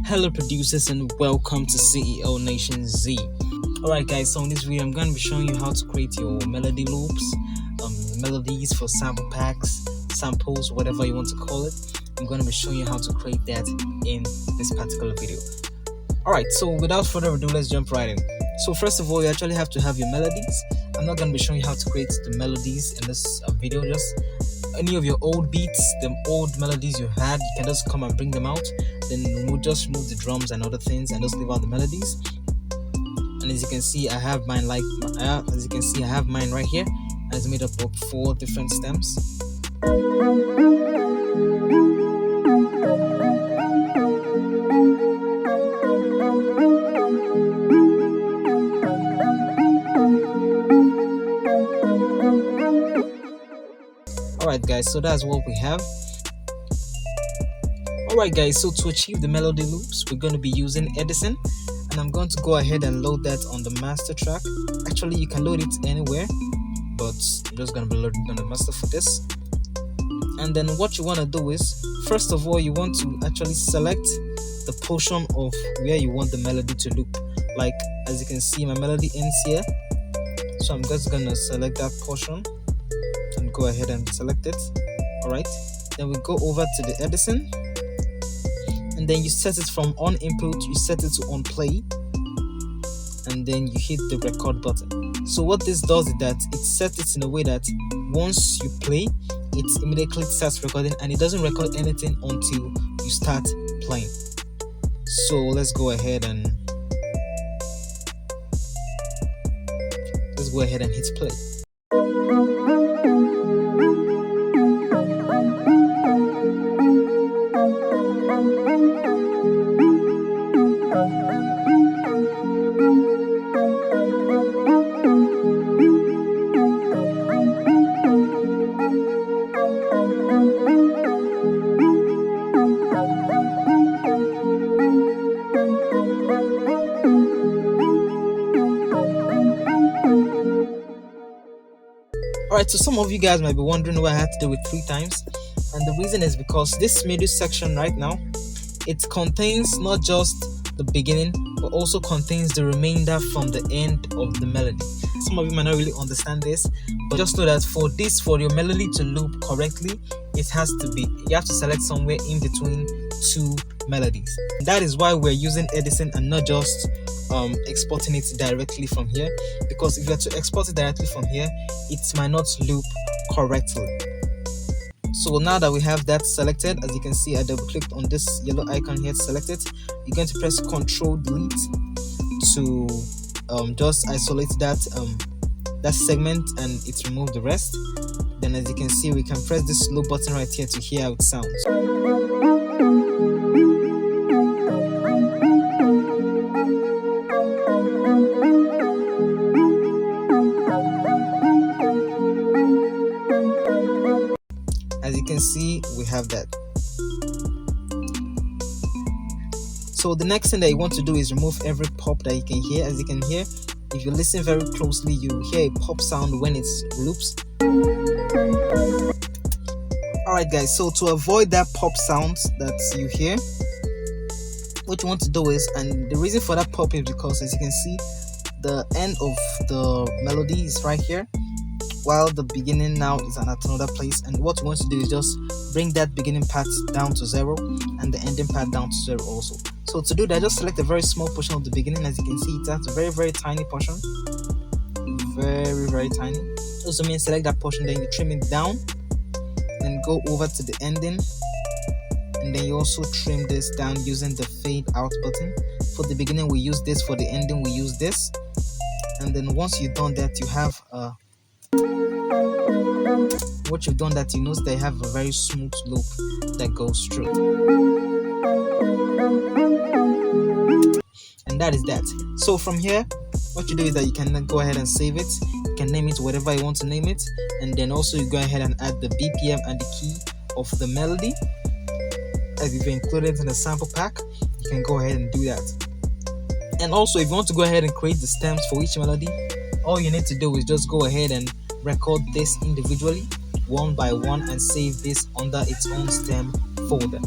Hello producers and welcome to CEO Nation Z. Alright guys, so in this video I'm going to be showing you how to create your melody loops, melodies for sample packs, samples, whatever you want to call it. I'm going to be showing you how to create that in this particular video. Alright, so without further ado, let's jump right in. So first of all, you actually have to have your melodies. I'm not going to be showing you how to create the melodies in this video, just any of your old beats, the old melodies you had, you can just come and bring them out. Then just remove the drums and other things and just leave out the melodies. And as you can see, I have mine right here, and it's made up of 4 different stems. Alright guys, so that's what we have. Alright guys, so to achieve the melody loops, we're going to be using Edison, and I'm going to go ahead and load that on the master track. Actually, you can load it anywhere, but I'm just going to be loading on the master for this. And then what you want to do is, first of all, you want to actually select the portion of where you want the melody to loop. Like, as you can see, my melody ends here, so I'm just going to select that portion and go ahead and select it. Alright, then we go over to the Edison, and then you set it from on input, you set it to on play, and then you hit the record button. So what this does is that it sets it in a way that once you play, it immediately starts recording, and it doesn't record anything until you start playing. So let's go ahead and hit play. Alright, so some of you guys might be wondering why I had to do it 3 times, and the reason is because this middle section right now, it contains not just the beginning but also contains the remainder from the end of the melody. Some of you might not really understand this, but just know that for your melody to loop correctly, you have to select somewhere in between 2 melodies. That is why we're using Edison and not just exporting it directly from here, because if you are to export it directly from here, it might not loop correctly. So now that we have that selected, as you can see, I double clicked on this yellow icon here to select it. You're going to press Ctrl Delete to just isolate that segment, and it remove the rest. Then as you can see, we can press this slow button right here to hear how it sounds. As you can see, we have that. So the next thing that you want to do is remove every pop that you can hear. As you can hear, if you listen very closely, you hear a pop sound when it loops. Alright guys, so to avoid that pop sound that you hear, what you want to do is, and the reason for that pop is because, as you can see, the end of the melody is right here, while the beginning now is at another place. And what you want to do is just bring that beginning part down to 0 and the ending part down to 0 also. So to do that, just select a very small portion of the beginning. As you can see, it's a very, very tiny portion, very, very tiny. Also means select that portion, then you trim it down, then go over to the ending, and then you also trim this down using the fade out button. For the beginning we use this, for the ending we use this. And then once you've done that, you have you notice they have a very smooth loop that goes through, and that is that. So from here, what you do is that you can then go ahead and save it. You can name it whatever you want to name it, and then also you go ahead and add the BPM and the key of the melody. As you've included in the sample pack, you can go ahead and do that. And also, if you want to go ahead and create the stems for each melody, all you need to do is just go ahead and record this individually one by one and save this under its own stem folder.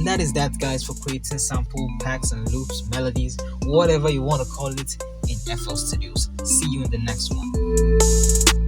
And that is that, guys, for creating sample packs and loops, melodies, whatever you want to call it in FL Studios. See you in the next one.